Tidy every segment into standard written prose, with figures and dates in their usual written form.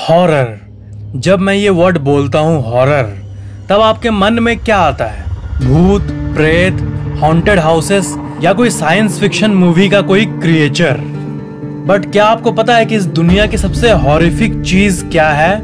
Horror. जब मैं ये वर्ड बोलता हूँ हॉरर, तब आपके मन में क्या आता है? भूत, प्रेत, हॉन्टेड हाउसेस या कोई साइंस फिक्शन मूवी का कोई क्रिएचर। बट क्या आपको पता है कि इस दुनिया की सबसे हॉरिफिक चीज क्या है?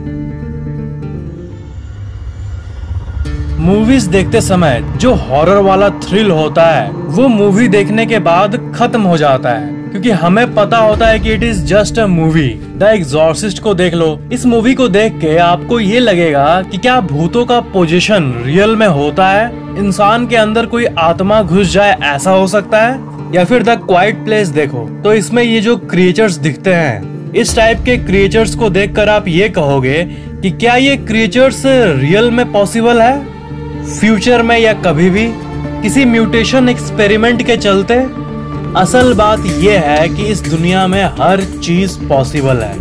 मूवीज देखते समय जो हॉरर वाला थ्रिल होता है वो मूवी देखने के बाद खत्म हो जाता है, क्योंकि हमें पता होता है कि it is just a movie. The Exorcist को देख लो, इस मूवी को देख के आपको ये लगेगा कि क्या भूतों का पोजीशन रियल में होता है, इंसान के अंदर कोई आत्मा घुस जाए ऐसा हो सकता है। या फिर द क्वाइट प्लेस देखो, तो इसमें ये जो क्रिएचर्स दिखते हैं, इस टाइप के क्रिएचर्स को देखकर आप ये कहोगे कि क्या ये क्रिएचर्स रियल में पॉसिबल है, फ्यूचर में या कभी भी किसी म्यूटेशन एक्सपेरिमेंट के चलते। असल बात यह है कि इस दुनिया में हर चीज पॉसिबल है,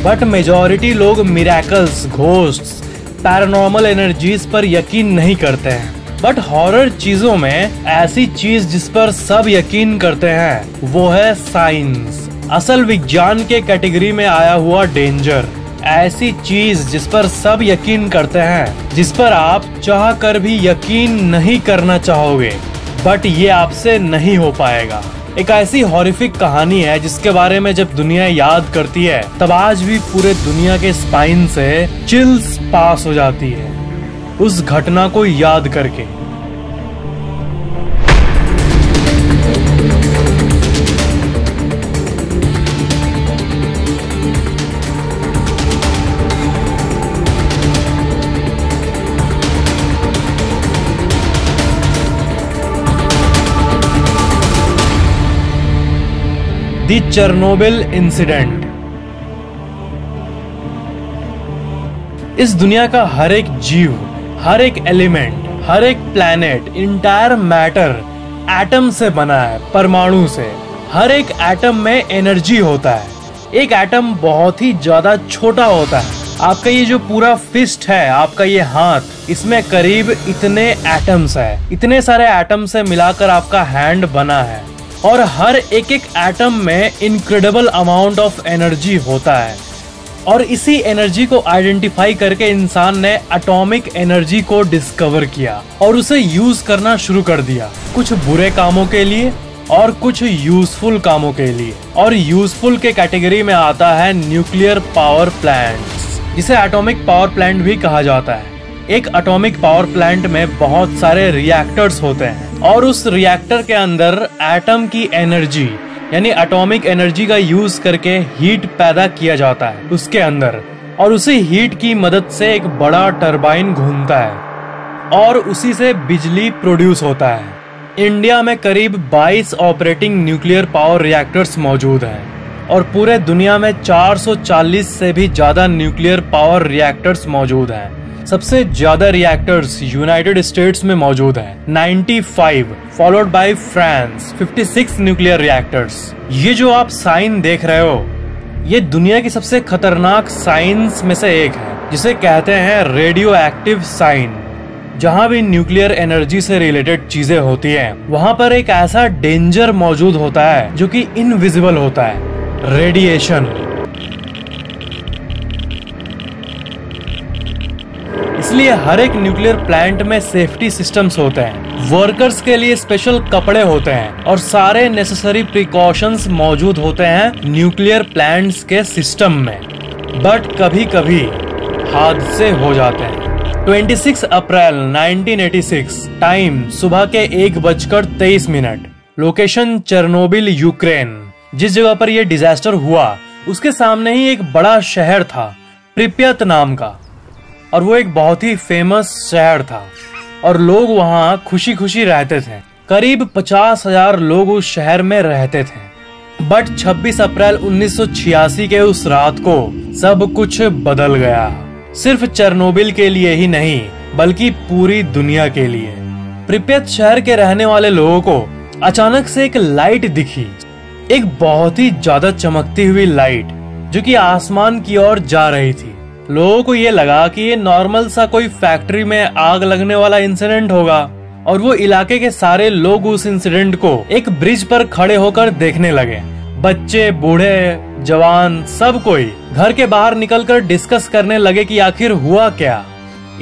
बट मेजॉरिटी लोग मिरेकल्स, घोस्ट्स, पैरानॉर्मल एनर्जीज पर यकीन नहीं करते हैं। बट हॉरर चीजों में ऐसी चीज जिस पर सब यकीन करते हैं वो है साइंस, असल विज्ञान के कैटेगरी में आया हुआ डेंजर। ऐसी चीज जिस पर सब यकीन करते हैं, जिस पर आप चाह कर भी यकीन नहीं करना चाहोगे, बट ये आपसे नहीं हो पाएगा। एक ऐसी हॉरिफिक कहानी है जिसके बारे में जब दुनिया याद करती है तब आज भी पूरे दुनिया के स्पाइन से चिल्स पास हो जाती है उस घटना को याद करके। The Chernobyl incident. इस दुनिया का हर एक जीव, हर एक एलिमेंट, हर एक प्लैनेट, इंटायर मैटर एटम से बना है, परमाणु से। हर एक एटम में एनर्जी होता है। एक एटम बहुत ही ज्यादा छोटा होता है। आपका ये जो पूरा फिस्ट है, आपका ये हाथ, इसमें करीब इतने एटम्स है। इतने सारे एटम से मिलाकर आपका हैंड बना है, और हर एक एक एटम में इनक्रेडिबल अमाउंट ऑफ एनर्जी होता है। और इसी एनर्जी को आइडेंटिफाई करके इंसान ने एटॉमिक एनर्जी को डिस्कवर किया और उसे यूज करना शुरू कर दिया, कुछ बुरे कामों के लिए और कुछ यूजफुल कामों के लिए। और यूजफुल के कैटेगरी में आता है न्यूक्लियर पावर प्लांट्स, जिसे एटॉमिक पावर प्लांट भी कहा जाता है। एक एटॉमिक पावर प्लांट में बहुत सारे रिएक्टर्स होते हैं, और उस रिएक्टर के अंदर एटम की एनर्जी यानी एटॉमिक एनर्जी का यूज करके हीट पैदा किया जाता है उसके अंदर, और उसी हीट की मदद से एक बड़ा टरबाइन घूमता है और उसी से बिजली प्रोड्यूस होता है। इंडिया में करीब 22 ऑपरेटिंग न्यूक्लियर पावर रिएक्टर्स मौजूद हैं, और पूरे दुनिया में 440 से भी ज्यादा न्यूक्लियर पावर रिएक्टर्स मौजूद हैं। सबसे ज्यादा रिएक्टर्स यूनाइटेड स्टेट्स में मौजूद हैं, 95, followed by France, 56 nuclear reactors. ये जो आप साइन देख रहे हो, ये दुनिया की सबसे खतरनाक साइंस में से एक है, जिसे कहते हैं रेडियो एक्टिव साइन। जहाँ भी न्यूक्लियर एनर्जी से रिलेटेड चीजें होती हैं, वहाँ पर एक ऐसा डेंजर मौजूद होता है जो कि इनविजिबल होता है, रेडिएशन। इसलिए हर एक न्यूक्लियर प्लांट में सेफ्टी सिस्टम्स होते हैं, वर्कर्स के लिए स्पेशल कपड़े होते हैं, और सारे नेसेसरी प्रिकॉशंस मौजूद होते हैं न्यूक्लियर प्लांट्स के सिस्टम में। बट कभी कभी हादसे हो जाते हैं। 26 अप्रैल 1986, टाइम सुबह के 1:23, लोकेशन चेरनोबिल, यूक्रेन। जिस जगह पर यह डिजास्टर हुआ उसके सामने ही एक बड़ा शहर था, प्रिप्यत नाम का, और वो एक बहुत ही फेमस शहर था, और लोग वहाँ खुशी खुशी रहते थे। करीब 50,000 लोग उस शहर में रहते थे। बट 26 अप्रैल 1986 के उस रात को सब कुछ बदल गया, सिर्फ चेरनोबिल के लिए ही नहीं बल्कि पूरी दुनिया के लिए। प्रिप्यत शहर के रहने वाले लोगों को अचानक से एक लाइट दिखी, एक बहुत ही ज्यादा चमकती हुई लाइट जो कि आसमान की ओर जा रही थी। लोगों को ये लगा कि ये नॉर्मल सा कोई फैक्ट्री में आग लगने वाला इंसिडेंट होगा, और वो इलाके के सारे लोग उस इंसिडेंट को एक ब्रिज पर खड़े होकर देखने लगे। बच्चे, बूढ़े, जवान, सब कोई घर के बाहर निकलकर डिस्कस करने लगे कि आखिर हुआ क्या।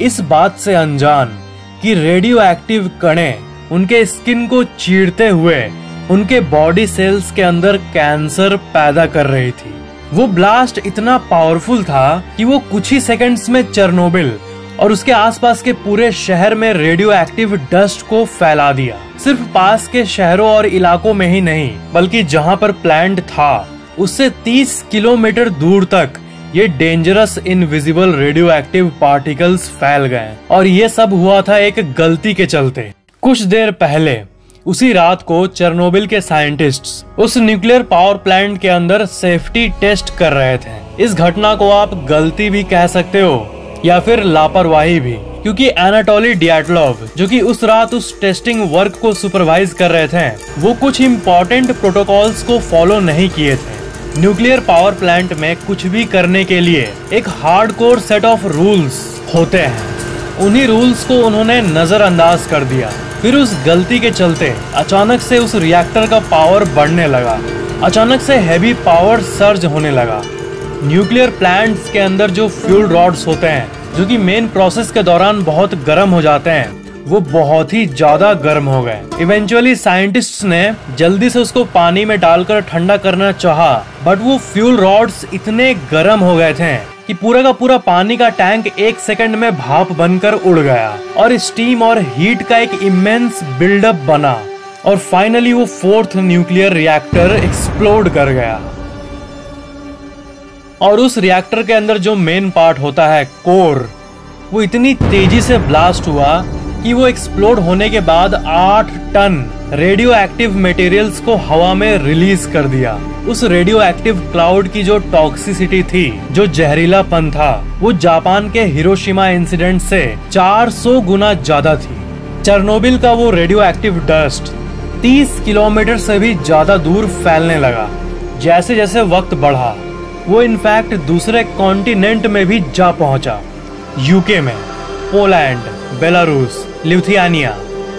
इस बात से अनजान कि रेडियो एक्टिव कणें उनके स्किन को चीरते हुए उनके बॉडी सेल्स के अंदर कैंसर पैदा कर रही थी। वो ब्लास्ट इतना पावरफुल था कि वो कुछ ही सेकंड्स में चेरनोबिल और उसके आसपास के पूरे शहर में रेडियो एक्टिव डस्ट को फैला दिया। सिर्फ पास के शहरों और इलाकों में ही नहीं, बल्कि जहां पर प्लांट था उससे 30 किलोमीटर दूर तक ये dangerous invisible radio active particles फैल गए। और ये सब हुआ था एक गलती के चलते। कुछ देर पहले उसी रात को चेरनोबिल के साइंटिस्ट्स उस न्यूक्लियर पावर प्लांट के अंदर सेफ्टी टेस्ट कर रहे थे। इस घटना को आप गलती भी कह सकते हो या फिर लापरवाही भी, क्योंकि एनाटोली डियाटलोव जो कि उस रात उस टेस्टिंग वर्क को सुपरवाइज कर रहे थे, वो कुछ इम्पोर्टेंट प्रोटोकॉल्स को फॉलो नहीं किए थे। न्यूक्लियर पावर प्लांट में कुछ भी करने के लिए एक हार्डकोर सेट ऑफ रूल्स होते हैं। उन्हीं रूल्स को उन्होंने नजरअंदाज कर दिया। फिर उस गलती के चलते अचानक से उस रिएक्टर का पावर बढ़ने लगा। अचानक से हैवी पावर सर्ज होने लगा। न्यूक्लियर प्लांट्स के अंदर जो फ्यूल रॉड्स होते हैं, जो कि मेन प्रोसेस के दौरान बहुत गर्म हो जाते हैं, वो बहुत ही ज्यादा गर्म हो गए। इवेंचुअली साइंटिस्ट्स ने जल्दी से उसको पानी में डालकर ठंडा करना चाहा, बट वो फ्यूल रॉड्स इतने गर्म हो गए थे कि पूरा का पूरा पानी का टैंक 1 सेकंड में भाप बनकर उड़ गया और स्टीम और हीट का एक इमेंस बिल्डअप बना और फाइनली वो 4th न्यूक्लियर रिएक्टर एक्सप्लोड कर गया। और उस रिएक्टर के अंदर जो मेन पार्ट होता है, कोर, वो इतनी तेजी से ब्लास्ट हुआ कि वो एक्सप्लोड होने के बाद 8 टन रेडियो एक्टिव मटेरियल्स को हवा में रिलीज कर दिया। उस रेडियो एक्टिव क्लाउड की जो टॉक्सिसिटी थी, जो जहरीलापन था, वो जापान के हिरोशिमा इंसिडेंट से 400 गुना ज्यादा थी। चेरनोबिल का वो रेडियो एक्टिव डस्ट 30 किलोमीटर से भी ज्यादा दूर फैलने लगा। जैसे जैसे वक्त बढ़ा, वो इनफैक्ट दूसरे कॉन्टिनेंट में भी जा पहुंचा। यूके में, पोलैंड, बेलारूस, लिथुआनिया,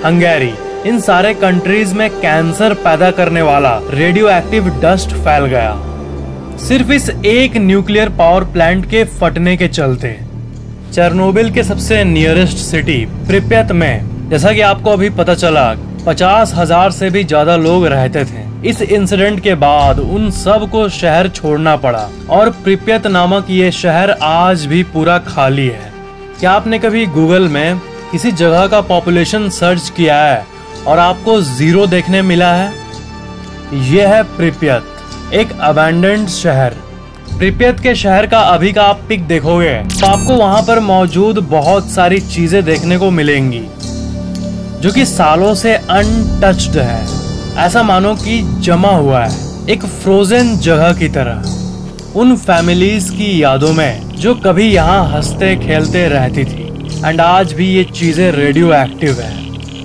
हंगेरी, इन सारे कंट्रीज में कैंसर पैदा करने वाला रेडियो एक्टिव डस्ट फैल गया, सिर्फ इस एक न्यूक्लियर पावर प्लांट के फटने के चलते। चेरनोबिल के सबसे नियरेस्ट सिटी प्रिप्यत में, जैसा कि आपको अभी पता चला, 50,000 से भी ज्यादा लोग रहते थे। इस इंसिडेंट के बाद उन सब को शहर छोड़ना पड़ा और प्रिप्यत नामक ये शहर आज भी पूरा खाली है। क्या आपने कभी गूगल में किसी जगह का पॉपुलेशन सर्च किया है और आपको 0 देखने मिला है? यह है प्रिप्यत, एक अबैंडन्ड शहर। प्रिप्यत के शहर का अभी का आप पिक देखोगे तो आपको वहां पर मौजूद बहुत सारी चीजें देखने को मिलेंगी जो कि सालों से अनटच्ड है। ऐसा मानो कि जमा हुआ है, एक फ्रोजन जगह की तरह। उन फैमिलीज की यादों में जो कभी यहाँ हंसते खेलते रहती थी। एंड आज भी ये चीजें रेडियो एक्टिव है।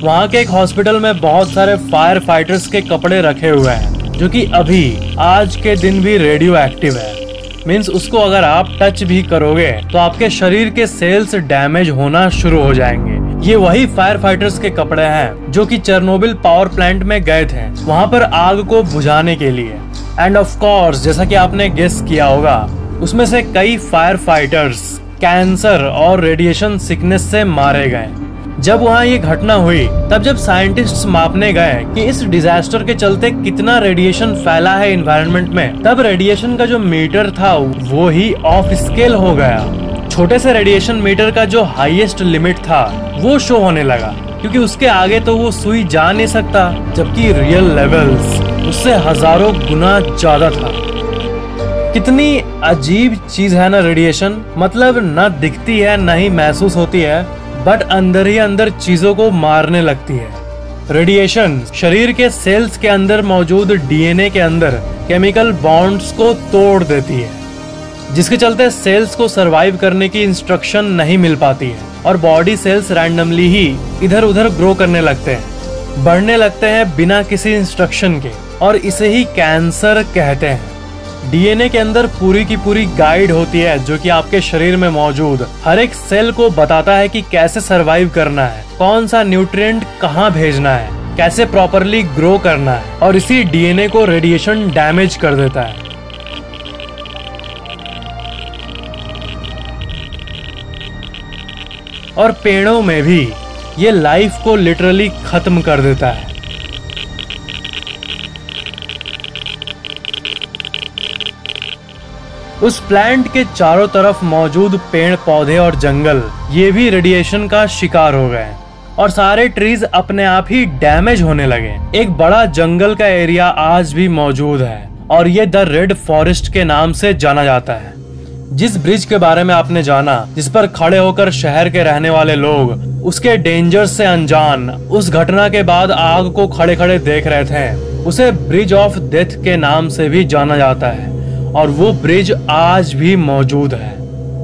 वहाँ के एक हॉस्पिटल में बहुत सारे फायर फाइटर्स के कपड़े रखे हुए हैं जो कि अभी आज के दिन भी रेडियो एक्टिव है। मीन्स उसको अगर आप टच भी करोगे तो आपके शरीर के सेल्स डैमेज होना शुरू हो जाएंगे। ये वही फायर फाइटर्स के कपड़े हैं जो कि चेरनोबिल पावर प्लांट में गए थे वहाँ पर आग को बुझाने के लिए। एंड ऑफ कोर्स, जैसा कि आपने गेस किया होगा, उसमें से कई फायर फाइटर्स कैंसर और रेडिएशन सिकनेस से मारे गए। जब वहाँ ये घटना हुई, तब जब साइंटिस्ट्स मापने गए कि इस डिजास्टर के चलते कितना रेडिएशन फैला है एनवायरनमेंट में, तब रेडिएशन का जो मीटर था वो ही ऑफ स्केल हो गया। छोटे से रेडिएशन मीटर का जो हाईएस्ट लिमिट था वो शो होने लगा, क्योंकि उसके आगे तो वो सुई जा नहीं सकता, जबकि रियल लेवल्स उससे हजारों गुना ज्यादा था। कितनी अजीब चीज है ना रेडिएशन। मतलब न दिखती है न ही महसूस होती है, बट अंदर ही अंदर चीजों को मारने लगती है। रेडिएशन शरीर के सेल्स के अंदर मौजूद डीएनए के अंदर केमिकल बॉन्ड्स को तोड़ देती है, जिसके चलते सेल्स को सरवाइव करने की इंस्ट्रक्शन नहीं मिल पाती है और बॉडी सेल्स रैंडमली ही इधर उधर ग्रो करने लगते हैं, बढ़ने लगते हैं बिना किसी इंस्ट्रक्शन के, और इसे ही कैंसर कहते हैं। डीएनए के अंदर पूरी की पूरी गाइड होती है जो कि आपके शरीर में मौजूद हर एक सेल को बताता है कि कैसे सरवाइव करना है, कौन सा न्यूट्रिएंट कहाँ भेजना है, कैसे प्रॉपरली ग्रो करना है, और इसी डीएनए को रेडिएशन डैमेज कर देता है। और पेड़ों में भी ये लाइफ को लिटरली खत्म कर देता है। उस प्लांट के चारों तरफ मौजूद पेड़ पौधे और जंगल ये भी रेडिएशन का शिकार हो गए और सारे ट्रीज अपने आप ही डैमेज होने लगे। एक बड़ा जंगल का एरिया आज भी मौजूद है और ये द रेड फॉरेस्ट के नाम से जाना जाता है। जिस ब्रिज के बारे में आपने जाना, जिस पर खड़े होकर शहर के रहने वाले लोग उसके डेंजर से अनजान उस घटना के बाद आग को खड़े खड़े देख रहे थे, उसे ब्रिज ऑफ डेथ के नाम से भी जाना जाता है और वो ब्रिज आज भी मौजूद है।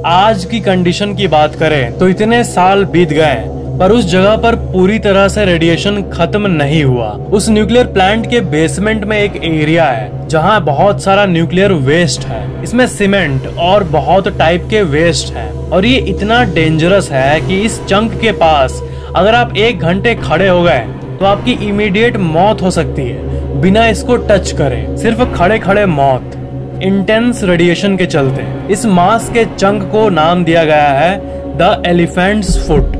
आज की कंडीशन की बात करें तो इतने साल बीत गए पर उस जगह पर पूरी तरह से रेडिएशन खत्म नहीं हुआ। उस न्यूक्लियर प्लांट के बेसमेंट में एक एरिया है जहां बहुत सारा न्यूक्लियर वेस्ट है। इसमें सीमेंट और बहुत टाइप के वेस्ट है और ये इतना डेंजरस है कि इस चंक के पास अगर आप 1 घंटे खड़े हो गए तो आपकी इमीडिएट मौत हो सकती है बिना इसको टच करे। सिर्फ खड़े खड़े मौत, इंटेंस रेडिएशन के चलते। इस मास के चंक को नाम दिया गया है द एलिफेंट्स फुट।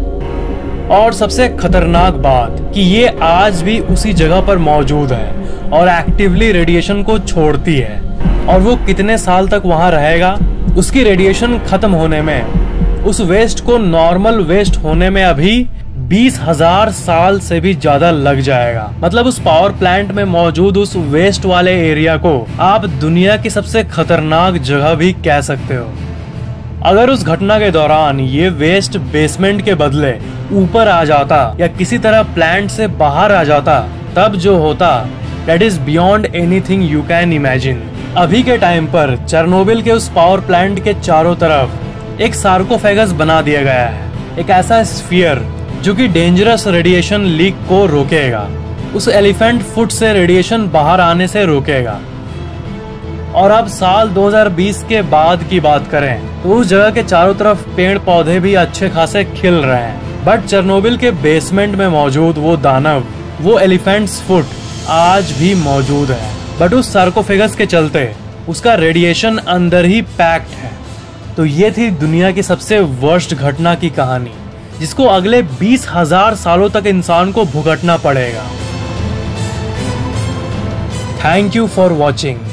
और सबसे खतरनाक बात कि ये आज भी उसी जगह पर मौजूद है और एक्टिवली रेडिएशन को छोड़ती है। और वो कितने साल तक वहां रहेगा, उसकी रेडिएशन खत्म होने में, उस वेस्ट को नॉर्मल वेस्ट होने में अभी 20,000 साल से भी ज्यादा लग जाएगा। मतलब उस पावर प्लांट में मौजूद उस वेस्ट वाले एरिया को आप दुनिया की सबसे खतरनाक जगह भी कह सकते हो। अगर उस घटना के दौरान ये वेस्ट बेसमेंट के बदले ऊपर आ जाता या किसी तरह प्लांट से बाहर आ जाता, तब जो होता that is beyond anything you can imagine. अभी के टाइम पर चेरनोबिल के उस पावर प्लांट के चारों तरफ एक सार्कोफेगस बना दिया गया है, एक ऐसा स्फीयर जो कि डेंजरस रेडिएशन लीक को रोकेगा, उस एलिफेंट फुट से रेडिएशन बाहर आने से रोकेगा। और अब साल 2020 के बाद की बात करें तो उस जगह के चारों तरफ पेड़ पौधे भी अच्छे खासे खिल रहे हैं, बट चेरनोबिल के बेसमेंट में मौजूद वो दानव, वो एलिफेंट्स फुट आज भी मौजूद है। बट उस सार्कोफेगस के चलते उसका रेडिएशन अंदर ही पैक्ड है। तो ये थी दुनिया की सबसे वर्स्ट घटना की कहानी, जिसको अगले 20,000 सालों तक इंसान को भुगतना पड़ेगा। Thank you for watching.